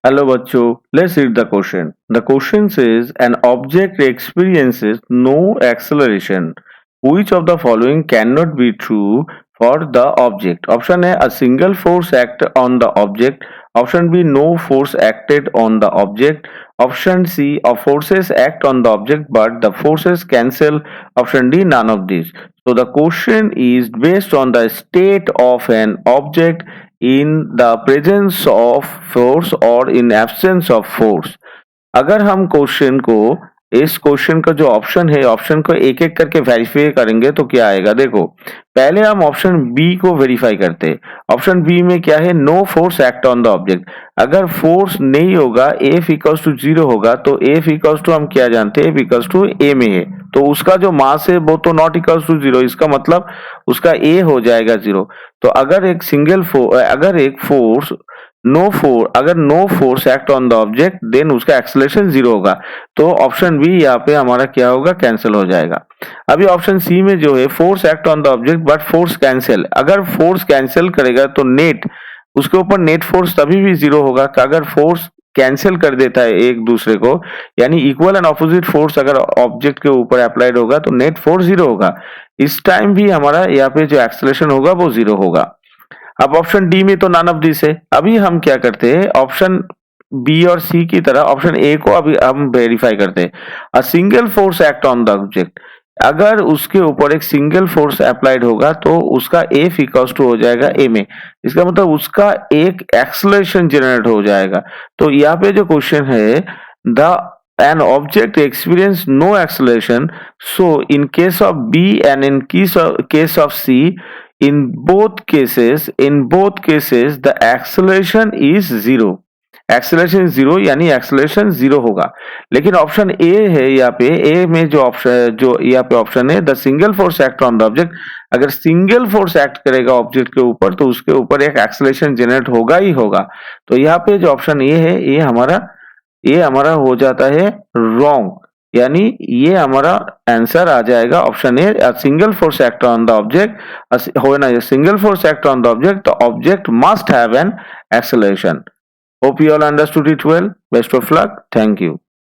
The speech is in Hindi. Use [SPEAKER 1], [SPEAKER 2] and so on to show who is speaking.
[SPEAKER 1] Hello bachcho, let's read the question. The question says an object experiences no acceleration. Which of the following cannot be true for the object? Option A, a single force act on the object. Option B, no force acted on the object. Option C, forces act on the object but the forces cancel. Option D, none of these. So the question is based on the state of an object in the presence of force और in absence of force. अगर हम क्वेश्चन को इस क्वेश्चन का जो ऑप्शन है ऑप्शन को एक एक करके वेरीफाई करेंगे तो क्या आएगा देखो। पहले हम ऑप्शन बी को वेरीफाई करते हैं। ऑप्शन बी में क्या है, no force act on the object. अगर फोर्स नहीं होगा एफ इक्वल्स टू जीरो होगा तो एफ इक्वल्स टू हम क्या जानते हैं, एफ इक्वल्स टू ए में है तो उसका जो मास है वो तो नॉट इक्वल्स टू जीरो, इसका मतलब उसका ए हो जाएगा जीरो। तो अगर एक फोर्स अगर no force act on the object then उसका एक्सेलरेशन जीरो होगा। तो ऑप्शन बी यहाँ पे हमारा क्या होगा, कैंसिल हो जाएगा। अभी ऑप्शन सी में जो है force act on the object but force cancel, अगर फोर्स कैंसिल करेगा तो नेट उसके ऊपर नेट फोर्स तभी भी जीरो होगा। अगर फोर्स कैंसिल कर देता है एक दूसरे को, यानी इक्वल एंड ऑपोजिट फोर्स अगर ऑब्जेक्ट के ऊपर अप्लाइड होगा तो नेट फोर्स जीरो होगा। इस टाइम भी हमारा यहाँ पे जो एक्सेलरेशन होगा वो जीरो होगा। अब ऑप्शन डी में तो नन ऑफ दिस है। अभी हम क्या करते हैं, ऑप्शन बी और सी की तरह ऑप्शन ए को अभी हम वेरीफाई करते हैं। A single force act on the object, अगर उसके ऊपर एक सिंगल फोर्स अप्लाइड होगा तो उसका एफ इक्वल्स टू हो जाएगा ए में, इसका मतलब उसका एक एक्सेलरेशन जनरेट हो जाएगा। तो यहाँ पे जो क्वेश्चन है, the an object experience no acceleration, so in case of B and in case of C, in both cases the acceleration is zero। Acceleration zero यानी एक्सेलरेशन जीरो होगा। लेकिन ऑप्शन ए है, यहाँ पे ए में जो यहाँ पे ऑप्शन है the single force act on the object, अगर सिंगल फोर्स एक्ट करेगा ऑब्जेक्ट के ऊपर तो उसके ऊपर एक एक्सेलरेशन जनरेट होगा ही होगा। तो यहाँ पे जो ऑप्शन ए है ये हमारा हो जाता है रॉन्ग, यानी ये हमारा आंसर आ जाएगा option A, single force act on the object. हो ना, single force act on the object, the object must have an acceleration. Hope you all understood it well. Best of luck. Thank you.